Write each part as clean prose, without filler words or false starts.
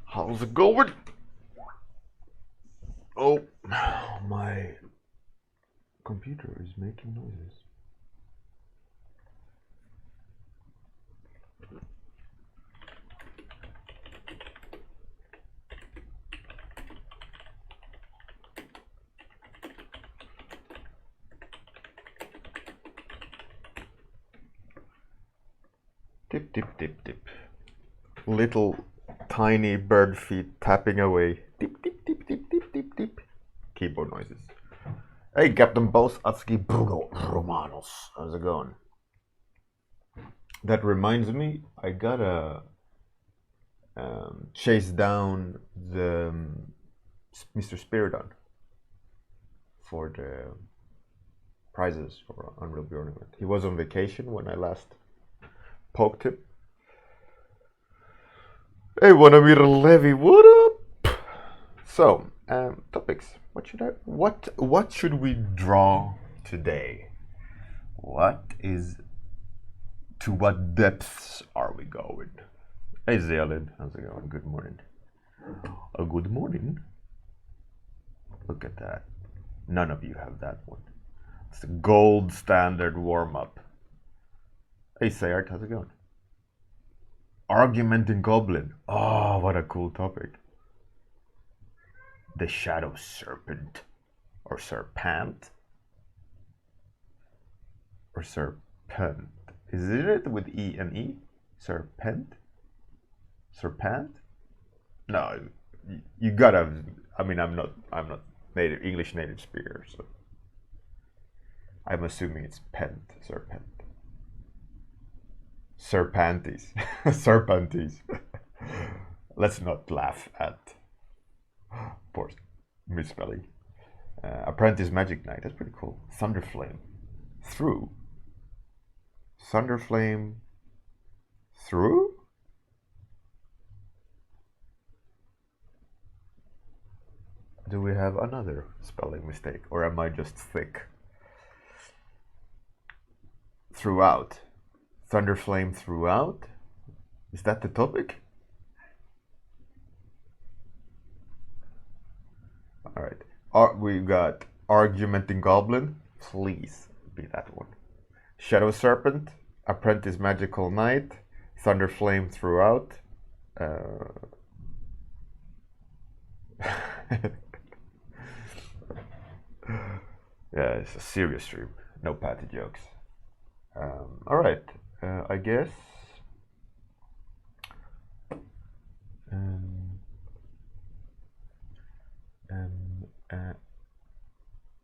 How's it going? Oh, my computer is making noises. Tip, tip, tip, tip. Little tiny bird feet tapping away. Tip, tip, tip, tip, tip, tip, tip. Keyboard noises. Hey, Captain Boss Atski Bruno Romanos. How's it going? That reminds me, I gotta chase down the Mr. Spiridon for the prizes for Unreal Bjorn event. He was on vacation when I last poked him. Hey, Wanamir Levy, what up? So, topics. What should we draw today? To what depths are we going? Hey, Zealid, how's it going? Good morning. Good morning. Look at that. None of you have that one. It's the gold standard warm-up. Hey, Sayart, how's it going? Argumenting Goblin. Oh, what a cool topic. The Shadow Serpent. Or Serpent. Or Serpent. Isn't it with E and E? Serpent? Serpent? No, you gotta. I mean, I'm not native English native speaker, so I'm assuming it's pent, serpent. Serpantes. Serpantes. Let's not laugh at poor misspelling. Apprentice Magic Knight. That's pretty cool. Thunderflame. Through. Thunderflame. Through? Do we have another spelling mistake? Or am I just thick? Throughout. Thunderflame throughout? Is that the topic? Alright. We've got Argumenting Goblin. Please be that one. Shadow Serpent. Apprentice Magical Knight. Thunderflame throughout. Yeah, it's a serious stream. No patty jokes. Alright. I guess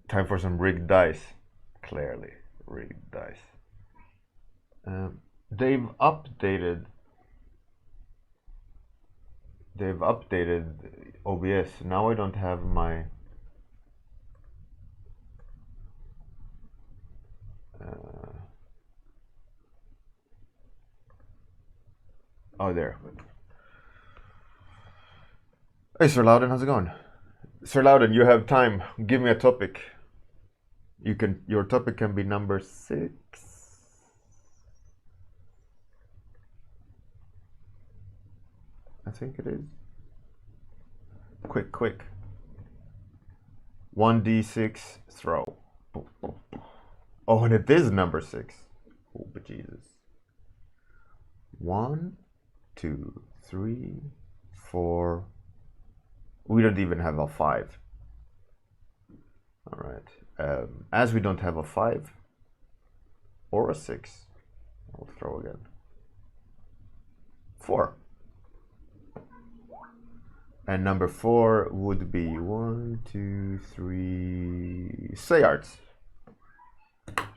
time for some rigged dice. Clearly, rigged dice. They've updated OBS. Now I don't have my oh, there. Hey, Sir Loudon, how's it going? Sir Loudon, you have time. Give me a topic. Your topic can be number 6. I think it is. Quick. 1d6 throw. Oh, and it is number 6. Oh, but Jesus. 1, 2, 3, 4. We don't even have a 5. Alright. As we don't have a 5 or a 6, I'll throw again. 4. And number 4 would be 1, 2, 3. Sayarts.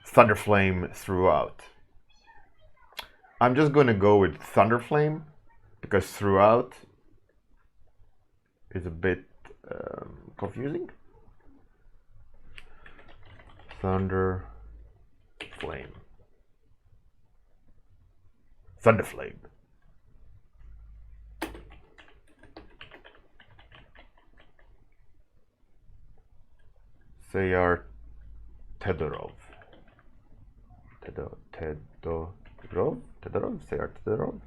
Thunderflame throughout. I'm just going to go with Thunderflame because throughout is a bit confusing. Thunderflame. Sayar Tedorov. Sayar Tedorov.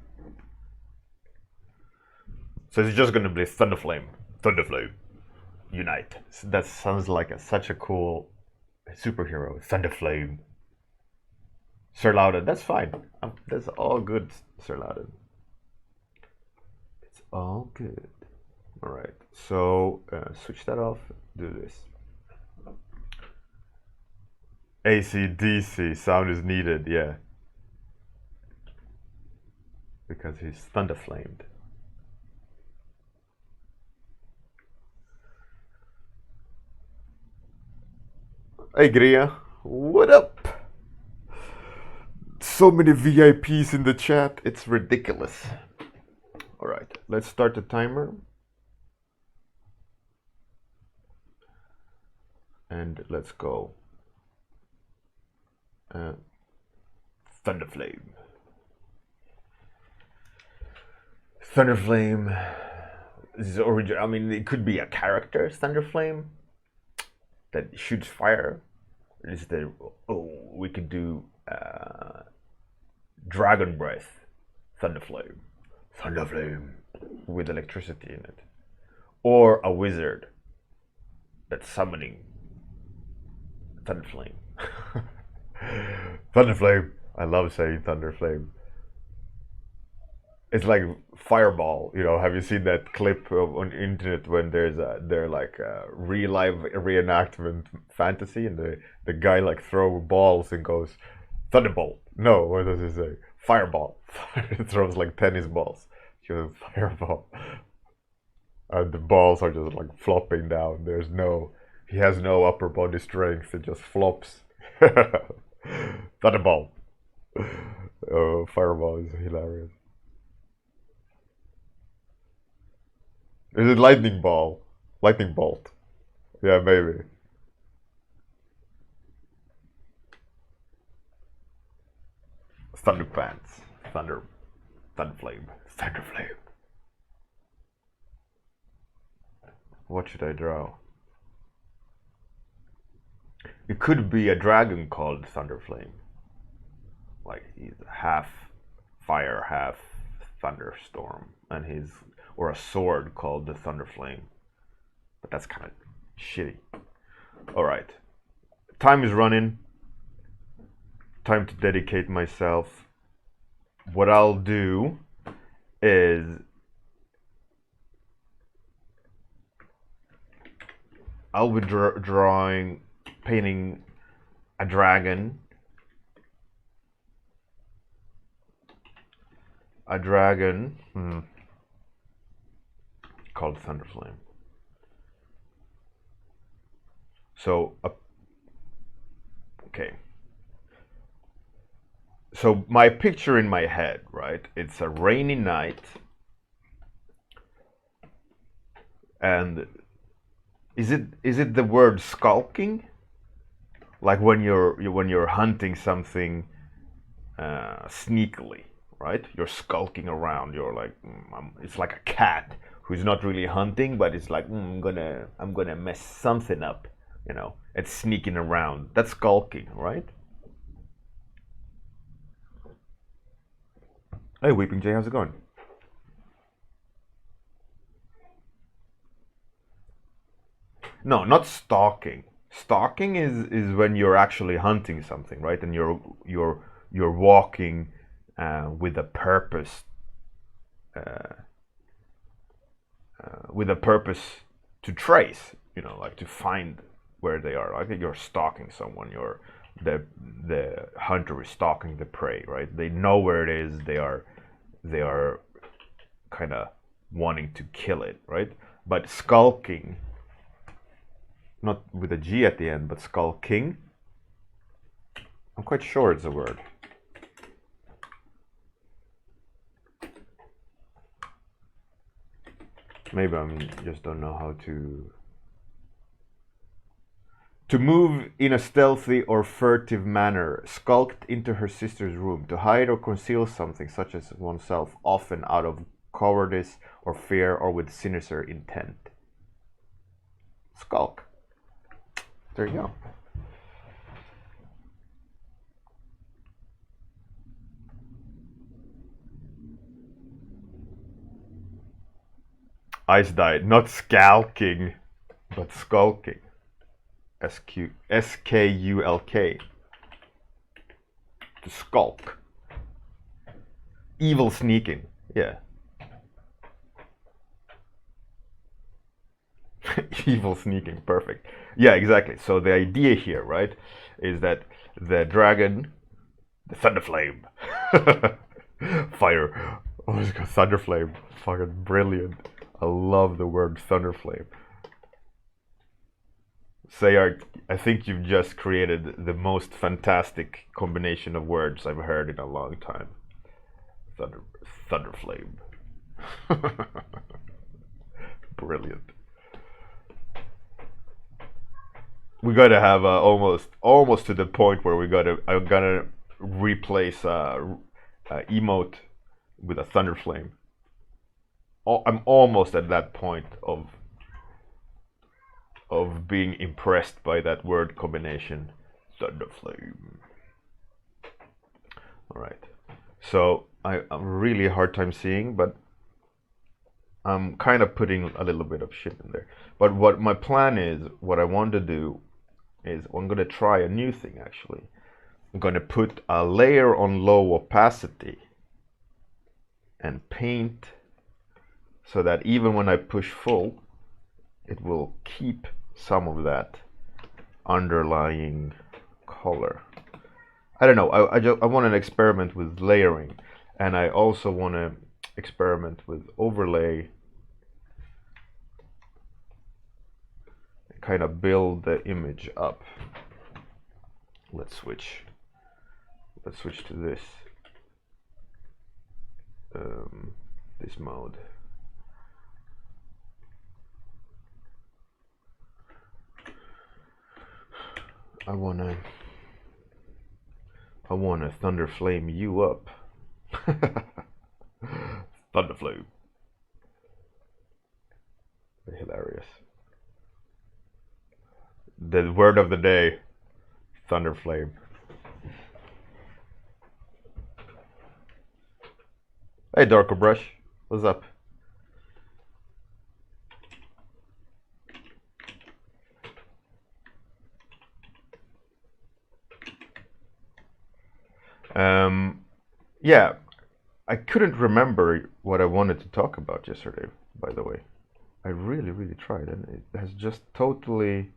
So it's just gonna be Thunderflame. Thunderflame. Unite. So that sounds like such a cool superhero. Thunderflame. Sir Loudon, that's fine. That's all good, Sir Loudon. It's all good. Alright, so switch that off. Do this. AC, DC, sound is needed, yeah. Because he's thunderflamed. Hey Gria, what up? So many VIPs in the chat, it's ridiculous. Alright, let's start the timer. And let's go. Thunderflame. Thunderflame is original. I mean, it could be a character, Thunderflame, that shoots fire. Is the we could do Dragon Breath, Thunderflame, Thunderflame with electricity in it, or a wizard that's summoning Thunderflame. Thunderflame. I love saying Thunderflame. It's like Fireball. You know, have you seen that clip on the internet when they're like a real live reenactment fantasy, and the guy like throw balls and goes Thunderbolt. No, what does he say? Fireball. It throws like tennis balls. Fireball, and the balls are just like flopping down. He has no upper body strength. It just flops. Thunderball. Oh, Fireball is hilarious. Is it lightning ball? Lightning bolt? Yeah, maybe. Thunderpants. Thunderflame. Thunderflame. What should I draw? It could be a dragon called Thunderflame. Like he's half fire, half thunderstorm, and or a sword called the Thunderflame. But that's kind of shitty. Alright. Time is running. Time to dedicate myself. What I'll do is I'll be painting a dragon. Called Thunderflame. So, okay. So my picture in my head, right? It's a rainy night, and is it the word skulking? Like when you're hunting something sneakily, right? You're skulking around. You're like it's like a cat who's not really hunting, but it's like I'm gonna mess something up, you know. It's sneaking around. That's skulking, right? Hey, Weeping Jay, how's it going? No, not stalking. Stalking is when you're actually hunting something, right? And you're walking with a purpose, to trace, you know, like to find where they are. I think you're stalking someone. The hunter is stalking the prey, right? They know where it is. They are kind of wanting to kill it, right? But skulking, not with a G at the end, but skulking, I'm quite sure it's a word. Maybe I just don't know how to move in a stealthy or furtive manner, skulked into her sister's room, to hide or conceal something such as oneself, often out of cowardice or fear or with sinister intent. Skulk. There you go. Ice diet, not skulking, but skulking. S-K-U-L-K. To skulk. Evil sneaking. Yeah. Evil sneaking. Perfect. Yeah, exactly. So the idea here, right, is that the dragon, the Thunderflame, fire. Oh, it's got Thunderflame. Fucking brilliant. I love the word Thunderflame. Sayart, I think you've just created the most fantastic combination of words I've heard in a long time. Thunderflame. Brilliant. We gotta have almost to the point where I'm gonna replace emote with a Thunderflame. I'm almost at that point of being impressed by that word combination, Thunderflame. All right, so I'm really hard time seeing, but I'm kind of putting a little bit of shit in there. But what my plan is, what I want to do is I'm gonna try a new thing actually. I'm gonna put a layer on low opacity and paint so that even when I push full, it will keep some of that underlying color. I don't know, I want to experiment with layering, and I also want to experiment with overlay, kind of build the image up. Let's switch to this this mode. I wanna Thunderflame you up. Thunderflame. Hilarious. The word of the day, Thunderflame. Hey, Darko Brush, what's up? Yeah, I couldn't remember what I wanted to talk about yesterday, by the way. I really tried, and it has just totally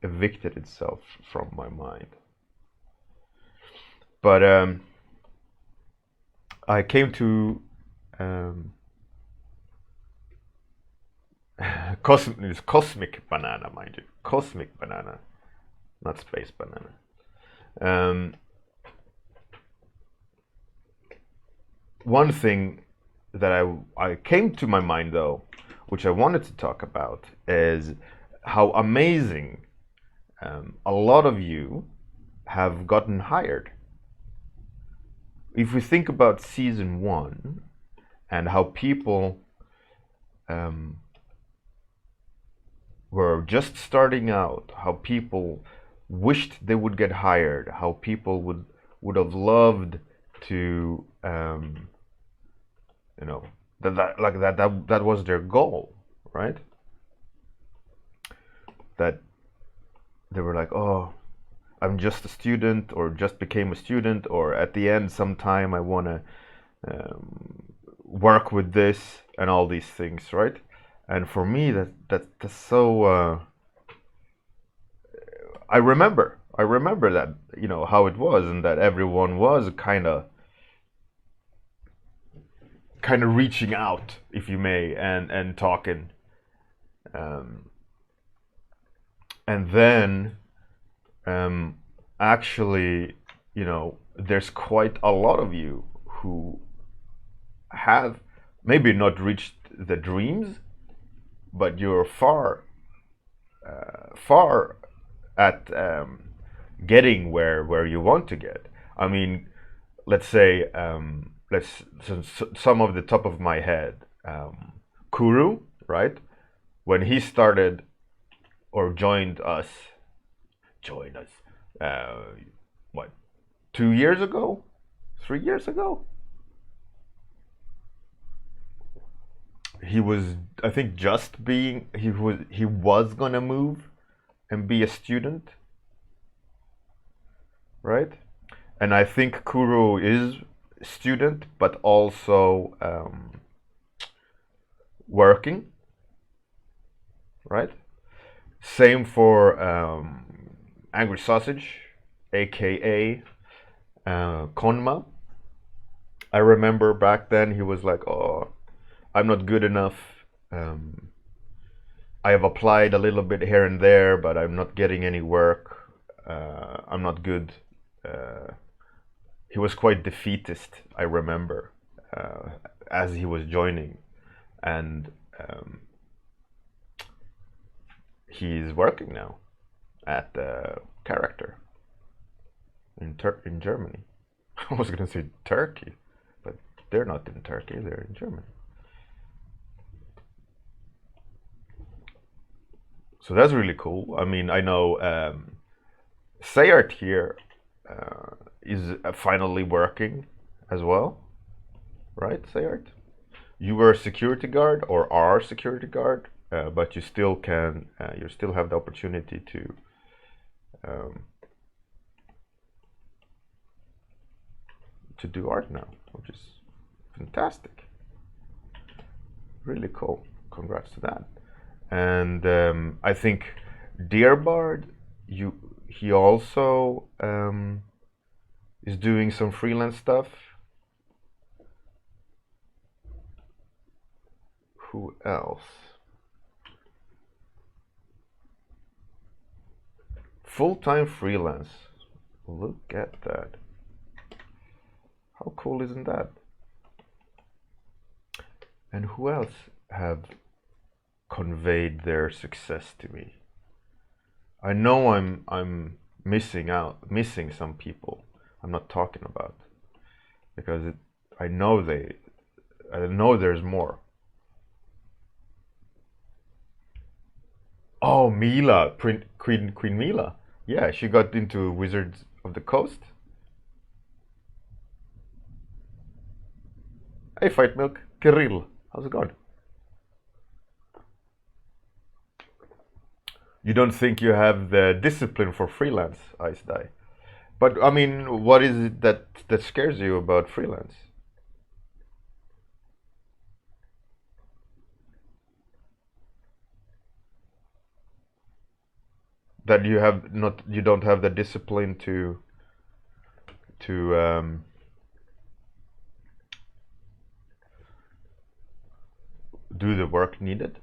evicted itself from my mind. But I came to cosmic banana, mind you. Cosmic banana, not space banana. One thing that I came to my mind though, which I wanted to talk about, is how amazing a lot of you have gotten hired. If we think about season 1 and how people were just starting out, how people wished they would get hired, how people would have loved to you know, that was their goal, right? That they were like, oh, I'm just a student, or just became a student, or at the end sometime I want to work with this and all these things, right? And for me, that's so. I remember that, you know, how it was, and that everyone was kind of reaching out, if you may, and talking, and then actually, you know, there's quite a lot of you who have maybe not reached the dreams, but you're far at getting where you want to get. I mean, let's say some of the top of my head, Kuru, right? When he started or joined us, what, 2 years ago, 3 years ago? he was, I think, just being, he was gonna move and be a student, right? And I think Kuro is student, but also working, right? Same for Angry Sausage, aka Konma. I remember back then he was like, "Oh, I'm not good enough. I have applied a little bit here and there, but I'm not getting any work. I'm not good." He was quite defeatist, I remember, as he was joining, and he's working now at the character in Germany. I was gonna say Turkey, but they're not in Turkey, they're in Germany. So that's really cool. I mean, I know Sayart here is finally working as well, right, Sayart? You were a security guard or are a security guard, but you still can, you still have the opportunity um, to do art now, which is fantastic. Really cool. Congrats to that. And I think Dearbard, he also is doing some freelance stuff. Who else? Full-time freelance. Look at that. How cool isn't that? And who else have conveyed their success to me? I know I'm missing some people I'm not talking about, because I know there's more. Oh, Mila, Queen Mila. Yeah, she got into Wizards of the Coast. Hey, Fight Milk, Kirill, how's it going? You don't think you have the discipline for freelance, Ice Die. But I mean, what is it that scares you about freelance? That you don't have the discipline to do the work needed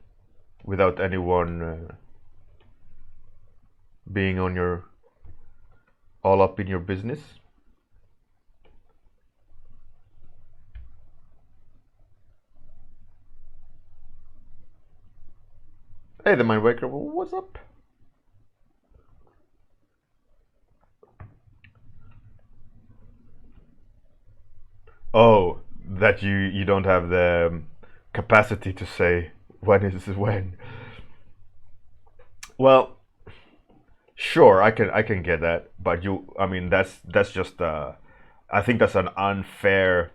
without anyone being on your all up in your business. Hey, the Mindwaker, what's up? Oh, that you don't have the capacity to say when is when. Well, sure, I can get that, but I mean, that's just I think that's an unfair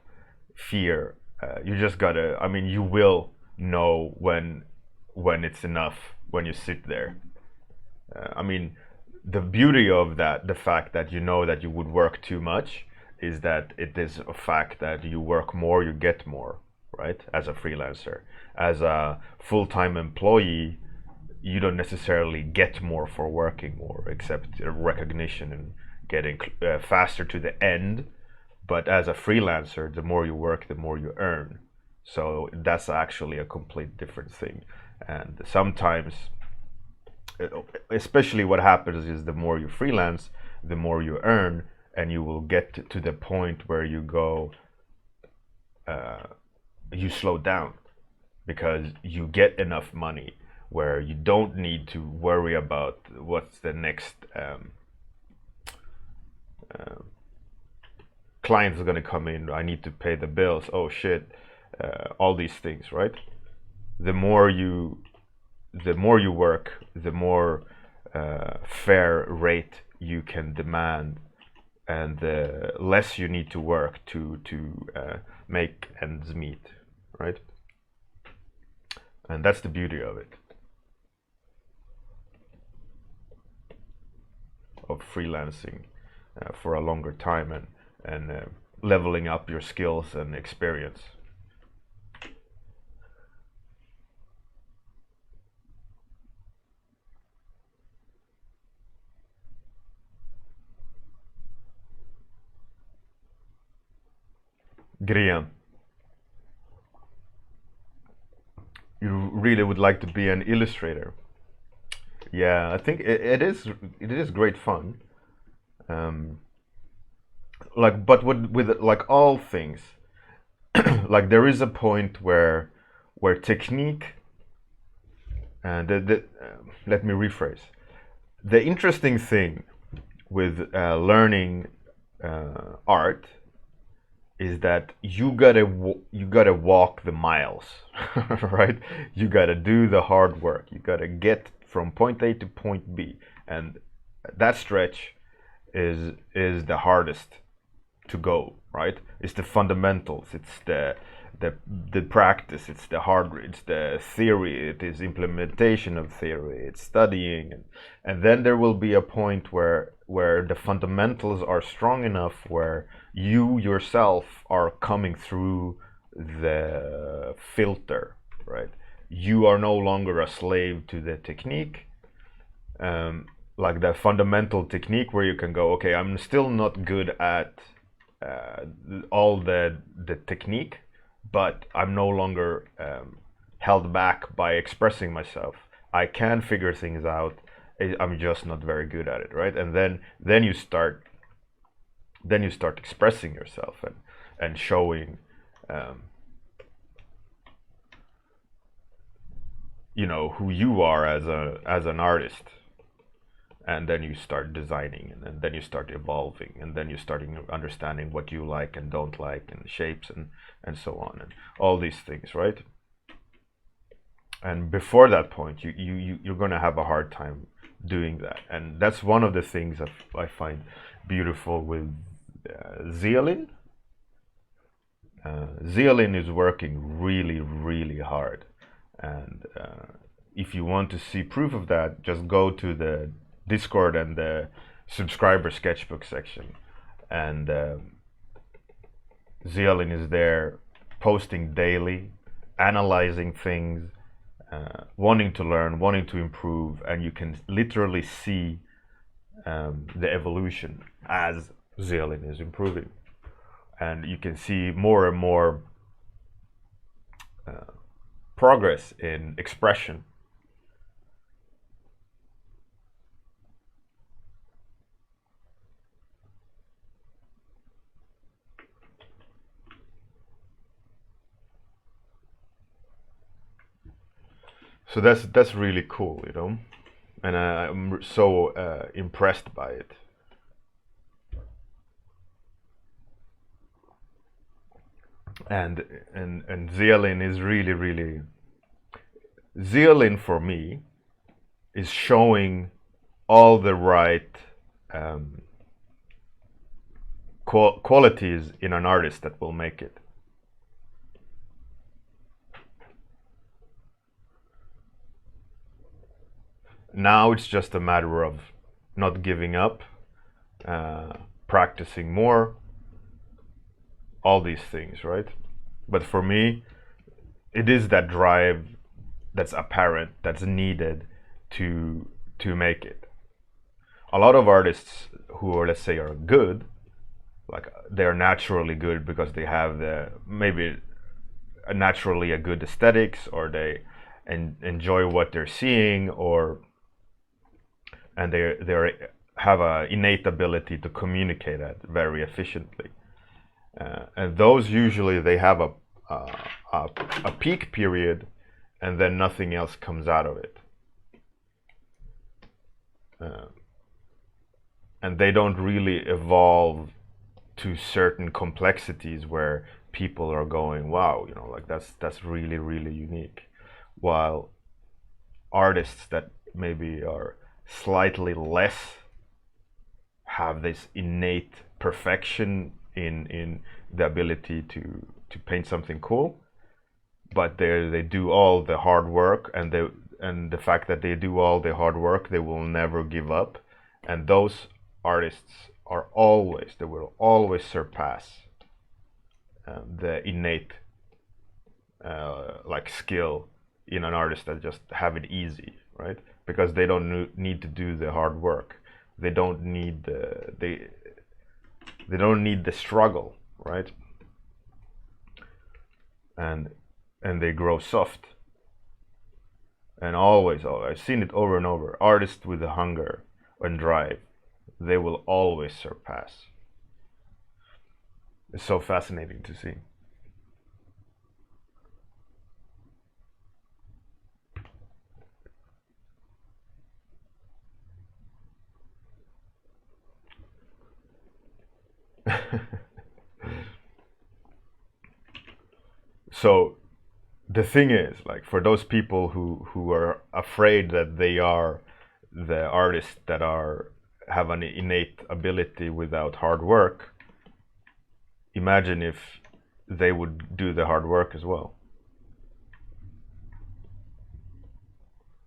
fear. You just gotta, I mean, you will know when it's enough when you sit there. I mean, the beauty of that, the fact that you know that you would work too much, is that it is a fact that you work more, you get more, right? As a freelancer, as a full-time employee, you don't necessarily get more for working more, except recognition and getting faster to the end. But as a freelancer, the more you work, the more you earn. So that's actually a complete different thing. And sometimes, especially what happens is the more you freelance, the more you earn, and you will get to the point where you go, you slow down because you get enough money where you don't need to worry about what's the next client is going to come in. I need to pay the bills. Oh shit, all these things, right? The more you work, the more fair rate you can demand, and the less you need to work to make ends meet, right? And that's the beauty of it, of freelancing for a longer time and leveling up your skills and experience. Grian, you really would like to be an illustrator? Yeah, I think it is great fun. Um, like, but with like all things, like there is a point where technique and let me rephrase. The interesting thing with learning art is that you gotta walk the miles, right? You gotta do the hard work. You gotta get from point A to point B, and that stretch is the hardest to go, right? It's the fundamentals. It's the practice. It's the hard. It's the theory. It is implementation of theory. It's studying, and then there will be a point where the fundamentals are strong enough where you yourself are coming through the filter, right? You are no longer a slave to the technique. Like the fundamental technique where you can go, okay, I'm still not good at all the technique, but I'm no longer held back by expressing myself. I can figure things out. I'm just not very good at it, right? And then you start expressing yourself and showing, you know, who you are as an artist. And then you start designing, and then you start evolving, and then you start understanding what you like and don't like, and shapes and so on, and all these things, right? And before that point, you're going to have a hard time doing that. And that's one of the things that I find beautiful with Zeolin. Zeolin is working really, really hard. And if you want to see proof of that, just go to the Discord and the subscriber sketchbook section, and Zeolin is there posting daily, analyzing things, wanting to learn, wanting to improve, and you can literally see the evolution as Zeolin is improving, and you can see more and more progress in expression. So that's really cool, you know, and I'm so impressed by it. And Zeolin is really Zeolin for me is showing all the right qualities in an artist that will make it. Now it's just a matter of not giving up, practicing more, all these things, right? But for me, it is that drive that's apparent, that's needed to make it. A lot of artists who are, let's say, are good, like they're naturally good because they have maybe naturally a good aesthetics, or they enjoy what they're seeing, and they have an innate ability to communicate that very efficiently. And those usually they have a peak period, and then nothing else comes out of it. And they don't really evolve to certain complexities where people are going, wow, you know, like that's really, really unique. While artists that maybe are slightly less have this innate perfection in the ability to paint something cool, but they do all the hard work, and the fact that they do all the hard work, they will never give up, and those artists they will always surpass the innate like skill in an artist that just have it easy, right? Because they don't need to do the hard work. They don't need they don't need the struggle, right? And they grow soft. And always, I've seen it over and over. Artists with the hunger and drive, they will always surpass. It's so fascinating to see. So the thing is, like, for those people who are afraid that they are the artists that have an innate ability without hard work, imagine if they would do the hard work as well.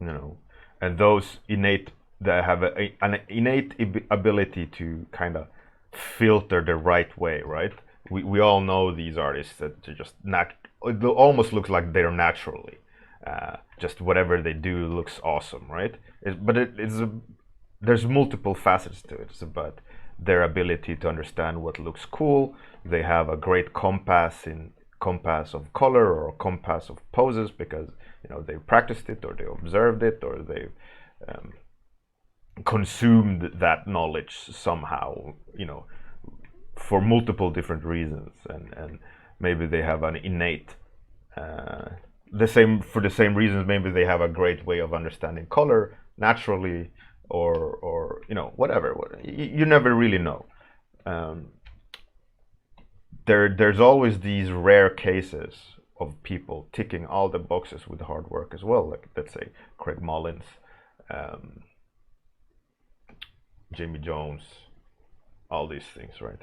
You know, and those innate that have an innate ability to kind of filter the right way, right? We all know these artists that just it almost looks like they're naturally just whatever they do looks awesome, right? There's multiple facets to it. It's about their ability to understand what looks cool. They have a great compass of color or compass of poses because they practiced it or they observed it or they consumed that knowledge somehow, for multiple different reasons, and maybe they have an innate for the same reasons. Maybe they have a great way of understanding color naturally, or whatever. You never really know. There's always these rare cases of people ticking all the boxes with hard work as well, like let's say Craig Mullins, Jamie Jones, all these things, right?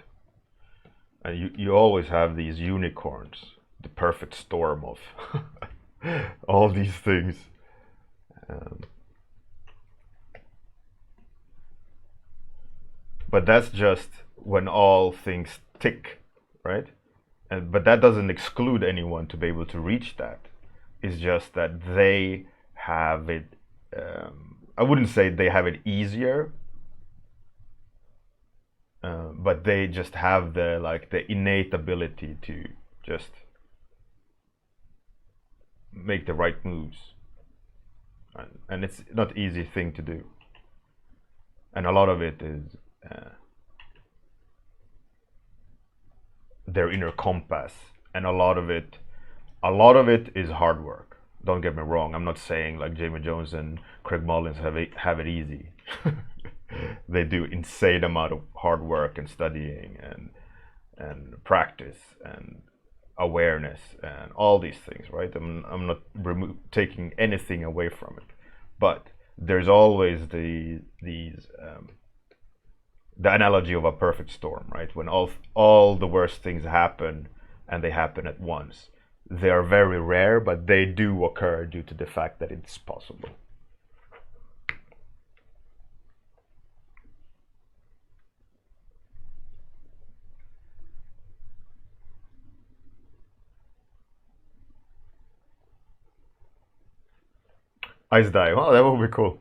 And you always have these unicorns, the perfect storm of all these things. But that's just when all things tick, right? But that doesn't exclude anyone to be able to reach that. It's just that they have it. I wouldn't say they have it easier, but they just have the innate ability to just make the right moves, and it's not an easy thing to do. And a lot of it is their inner compass, and a lot of it is hard work. Don't get me wrong. I'm not saying like Jamie Jones and Craig Mullins have it easy. They do insane amount of hard work and studying and practice and awareness and all these things, right? I'm not taking anything away from it, but there's always the analogy of a perfect storm, right? When all the worst things happen and they happen at once. They are very rare, but they do occur due to the fact that it's possible. Ice dive. Oh, that would be cool.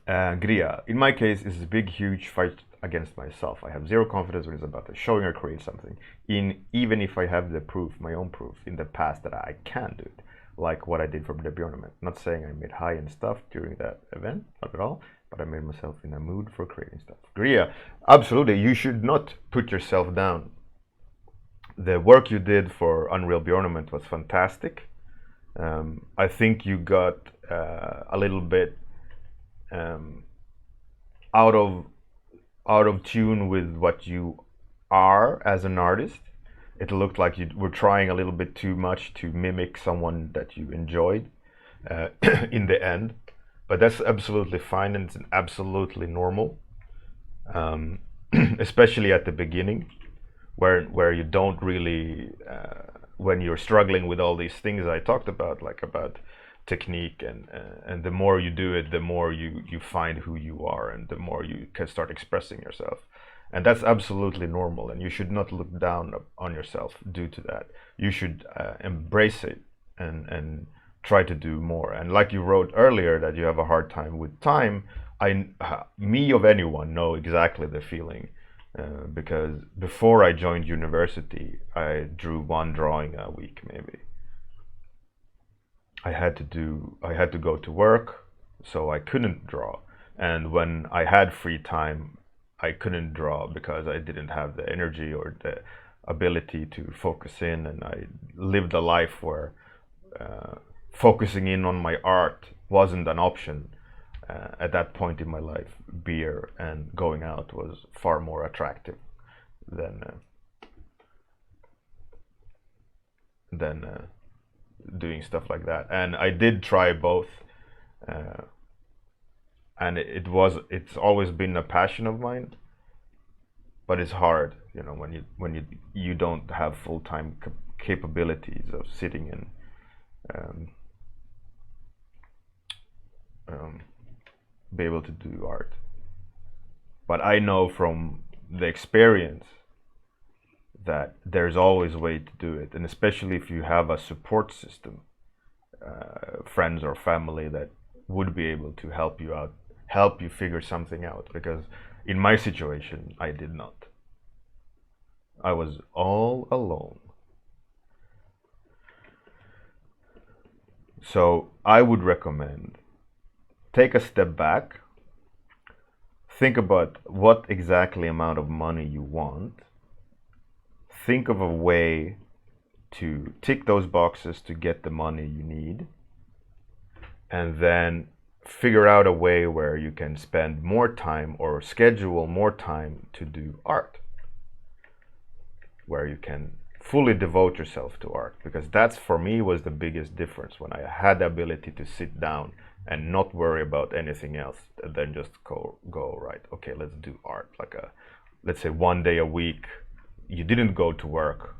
Gria. In my case, it's a big, huge fight against myself. I have zero confidence when it's about showing or create something. Even if I have the proof, my own proof, in the past that I can do it, like what I did for the Bjorn event. Not saying I made high-end stuff during that event, not at all, but I made myself in a mood for creating stuff. Gria, absolutely. You should not put yourself down. The work you did for Unreal Bjorn was fantastic. I think you got a little bit out of tune with what you are as an artist. It looked like you were trying a little bit too much to mimic someone that you enjoyed in the end, but that's absolutely fine and it's absolutely normal, especially at the beginning where you don't really when you're struggling with all these things I talked about, like about technique, and the more you do it, the more you find who you are, and the more you can start expressing yourself. And that's absolutely normal, and you should not look down on yourself due to that. You should embrace it and try to do more. And like you wrote earlier that you have a hard time with time, me of anyone know exactly the feeling, because before I joined university, I drew one drawing a week maybe. I had to go to work, so I couldn't draw. And when I had free time, I couldn't draw because I didn't have the energy or the ability to focus in. And I lived a life where focusing in on my art wasn't an option. At that point in my life, beer and going out was far more attractive than doing stuff like that. And I did try both, and it's always been a passion of mine. But it's hard, you know, when you don't have full-time capabilities of sitting and be able to do art. But I know from the experience that there's always a way to do it, and especially if you have a support system, friends or family that would be able to help you out, help you figure something out. Because in my situation, I did not. I was all alone. So I would recommend take a step back, think about what exactly amount of money you want, think of a way to tick those boxes to get the money you need, and then figure out a way where you can spend more time or schedule more time to do art, where you can fully devote yourself to art. Because that's, for me, was the biggest difference, when I had the ability to sit down and not worry about anything else, and then just go right, okay, let's do art. Like let's say 1 day a week you didn't go to work,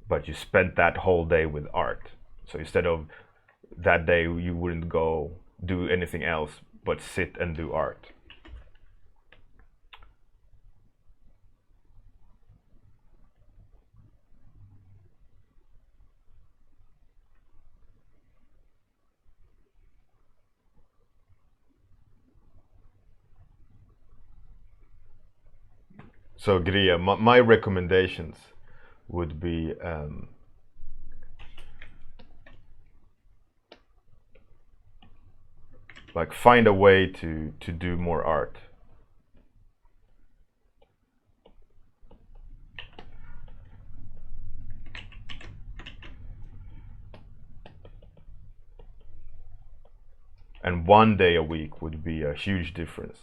but you spent that whole day with art. So instead of that day, you wouldn't go do anything else but sit and do art. So Gria, my recommendations would be like find a way to do more art. And 1 day a week would be a huge difference.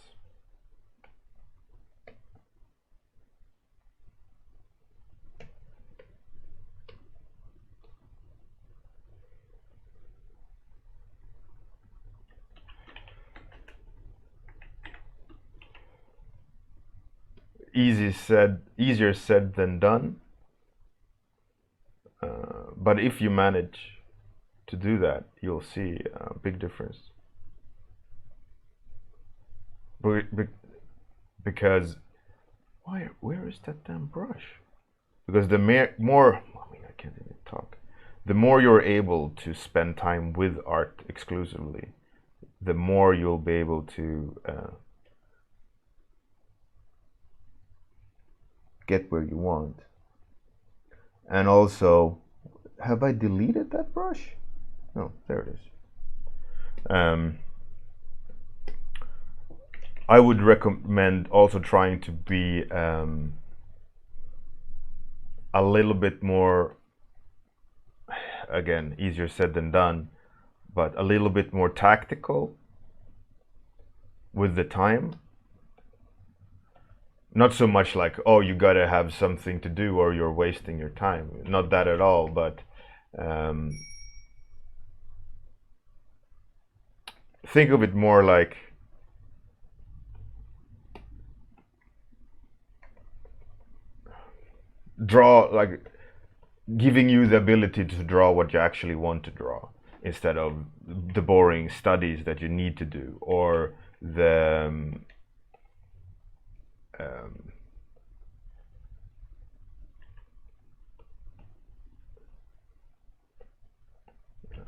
Easier said than done. But if you manage to do that, you'll see a big difference. Because where is that damn brush? Because the more, I mean, I can't even talk. The more you're able to spend time with art exclusively, the more you'll be able to get where you want. And also, have I deleted that brush? No, there it is. I would recommend also trying to be a little bit more, again, easier said than done, but a little bit more tactical with the time. Not so much like, oh, you gotta have something to do or you're wasting your time. Not that at all, but think of it more like draw, like giving you the ability to draw what you actually want to draw, instead of the boring studies that you need to do, or the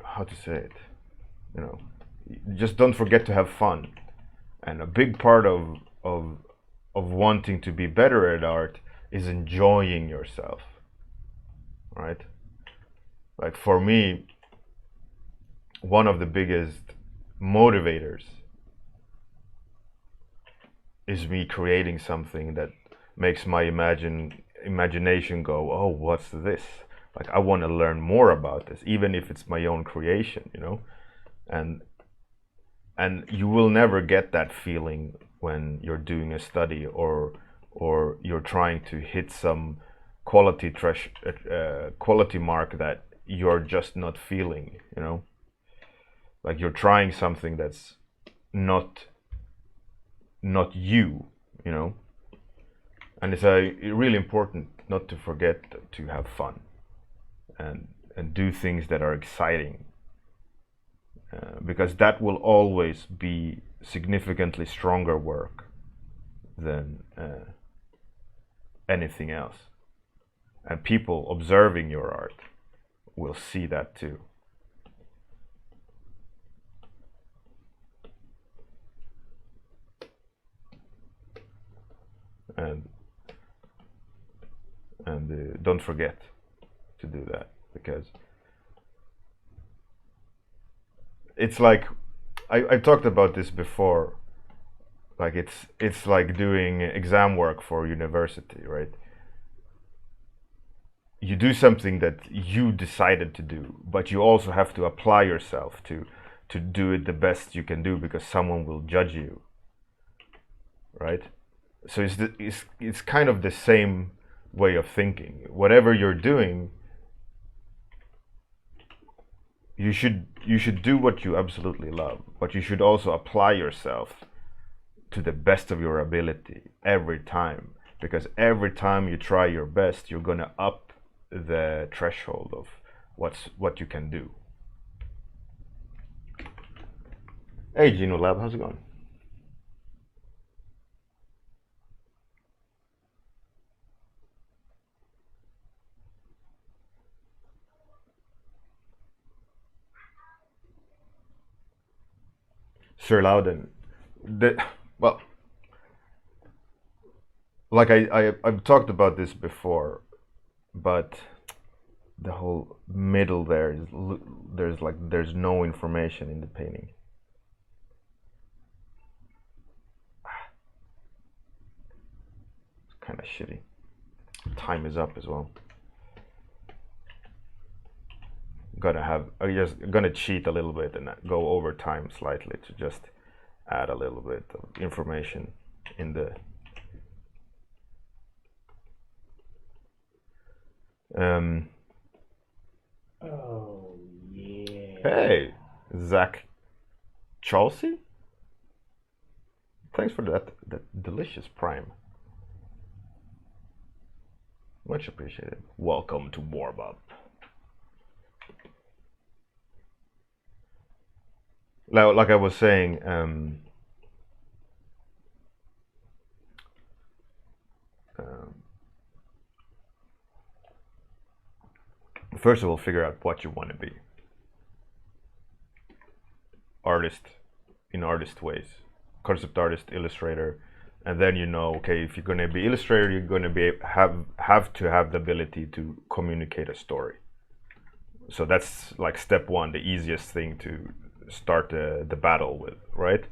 how to say it, you know, just don't forget to have fun. And a big part of wanting to be better at art is enjoying yourself, right? Like for me, one of the biggest motivators is me creating something that makes my imagination go, oh, what's this? Like, I want to learn more about this, even if it's my own creation, you know? And you will never get that feeling when you're doing a study, or you're trying to hit some quality mark that you're just not feeling, you know? Like you're trying something that's not you, you know? And it's really important not to forget to have fun and do things that are exciting, because that will always be significantly stronger work than anything else. And people observing your art will see that too. And don't forget to do that, because it's like I've talked about this before. Like it's like doing exam work for university, right? You do something that you decided to do, but you also have to apply yourself to do it the best you can do, because someone will judge you, right? So it's kind of the same way of thinking. Whatever you're doing, you should do what you absolutely love, but you should also apply yourself to the best of your ability every time, because every time you try your best, you're gonna up the threshold of what you can do. Hey, Gino Lab, how's it going? Sir Loudon, well, like I've talked about this before, but the whole middle there is there's no information in the painting. It's kind of shitty. Time is up as well. I'm just gonna cheat a little bit and go over time slightly to just add a little bit of information in the Oh yeah. Hey, Zach Chelsea, thanks for that delicious prime. Much appreciated. Welcome to Warmup. Like I was saying, first of all, figure out what you want to be. Artist, in artist ways, concept artist, illustrator, and then you know, okay, if you're going to be illustrator, you're going to be have to have the ability to communicate a story. So that's like step one, the easiest thing to start the battle with, right?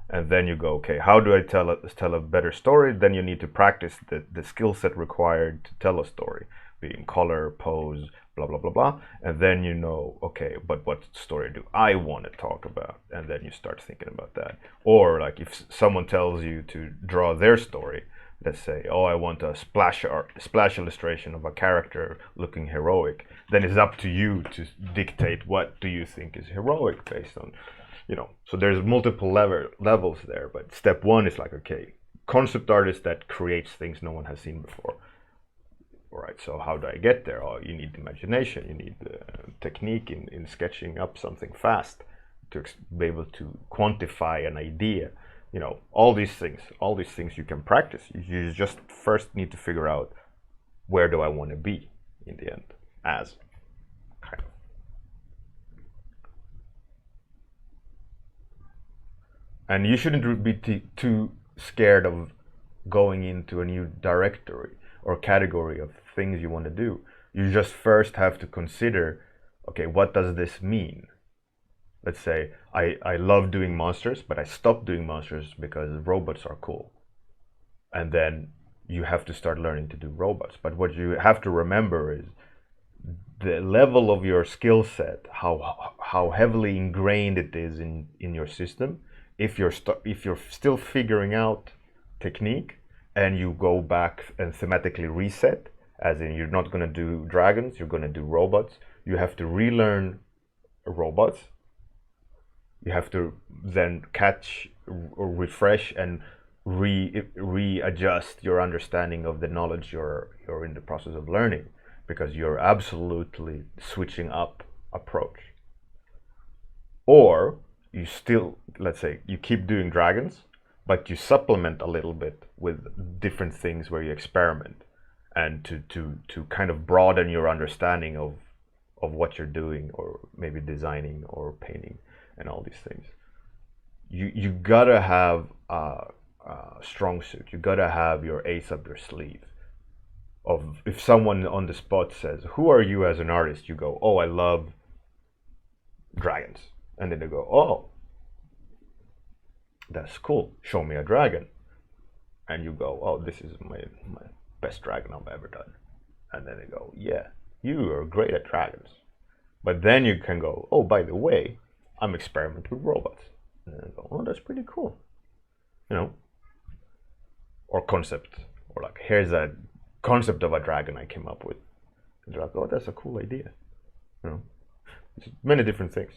And then you go, okay, how do I tell a better story? Then you need to practice the skill set required to tell a story, being color, pose, blah blah blah blah. And then you know, okay, but what story do I want to talk about? And then you start thinking about that. Or like if someone tells you to draw their story, let's say, oh, I want a splash illustration of a character looking heroic, then it's up to you to dictate what do you think is heroic based on, you know. So there's multiple levels there, but step one is like, okay, concept artist that creates things no one has seen before. All right, so how do I get there? Oh, you need imagination, you need technique in sketching up something fast to be able to quantify an idea. You know, all these things you can practice. You just first need to figure out, where do I want to be in the end, as kind of. And you shouldn't be too scared of going into a new directory or category of things you want to do. You just first have to consider, okay, what does this mean? Let's say I love doing monsters, but I stopped doing monsters because robots are cool. And then you have to start learning to do robots. But what you have to remember is the level of your skill set, how heavily ingrained it is in your system. If you're still figuring out technique, and you go back and thematically reset, as in you're not going to do dragons, you're going to do robots, you have to relearn robots. You have to then catch or refresh and readjust your understanding of the knowledge you're in the process of learning, because you're absolutely switching up approach. Or you still, let's say, you keep doing dragons, but you supplement a little bit with different things where you experiment, and to kind of broaden your understanding of what you're doing, or maybe designing or painting and all these things. You gotta have a strong suit. You gotta have your ace up your sleeve. Of if someone on the spot says, "Who are you as an artist?" You go, "Oh, I love dragons," and then they go, "Oh, that's cool. Show me a dragon." And you go, "Oh, this is my best dragon I've ever done." And then they go, "Yeah, you are great at dragons." But then you can go, "Oh, by the way, I'm experimenting with robots." And then I go, "Oh, that's pretty cool." You know? Or concept. Or like, here's a concept of a dragon I came up with. And they're like, "Oh, that's a cool idea." You know? It's many different things.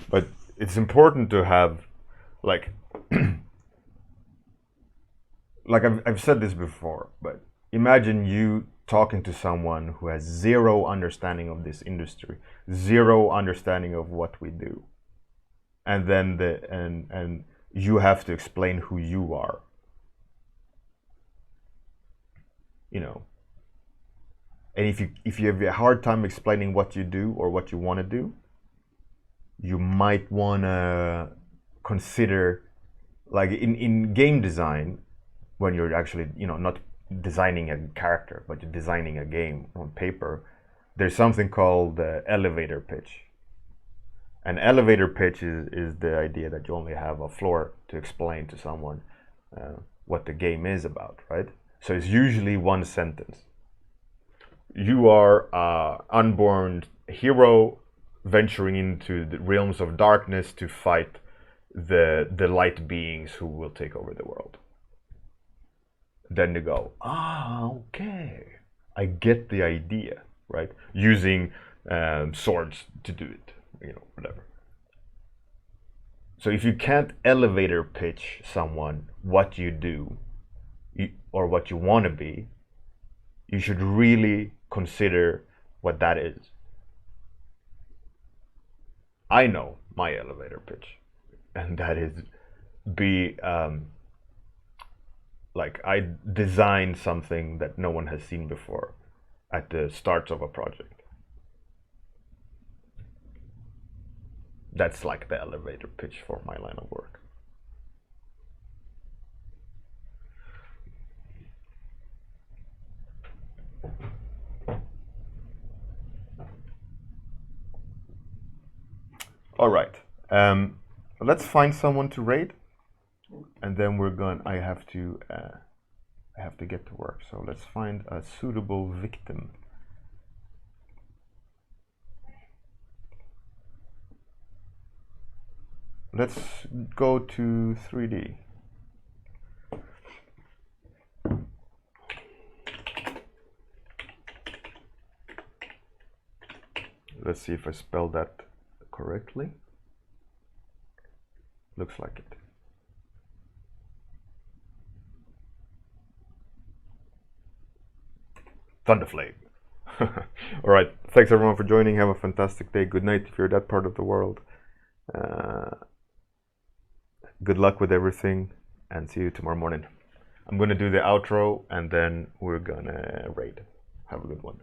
But it's important to have, like, like I've said this before, but imagine you talking to someone who has zero understanding of this industry, zero understanding of what we do, and then and you have to explain who you are. You know, and if you have a hard time explaining what you do or what you want to do, you might want to consider, like in game design, when you're actually, you know, not designing a character, but you're designing a game on paper, there's something called the elevator pitch. An elevator pitch is the idea that you only have a floor to explain to someone what the game is about, right? So it's usually one sentence. You are an unborn hero venturing into the realms of darkness to fight the light beings who will take over the world. Then they go, okay, I get the idea, right? Using swords to do it, you know, whatever. So if you can't elevator pitch someone what you do or what you want to be, you should really consider what that is. I know my elevator pitch, and that is be like I design something that no one has seen before at the start of a project. That's like the elevator pitch for my line of work. All right, let's find someone to raid, and then we're going. I have to get to work. So let's find a suitable victim. Let's go to 3D. Let's see if I spelled that correctly. Looks like it. Thunderflame. All right. Thanks everyone for joining. Have a fantastic day. Good night if you're that part of the world. Good luck with everything, and see you tomorrow morning. I'm gonna do the outro, and then we're gonna raid. Have a good one.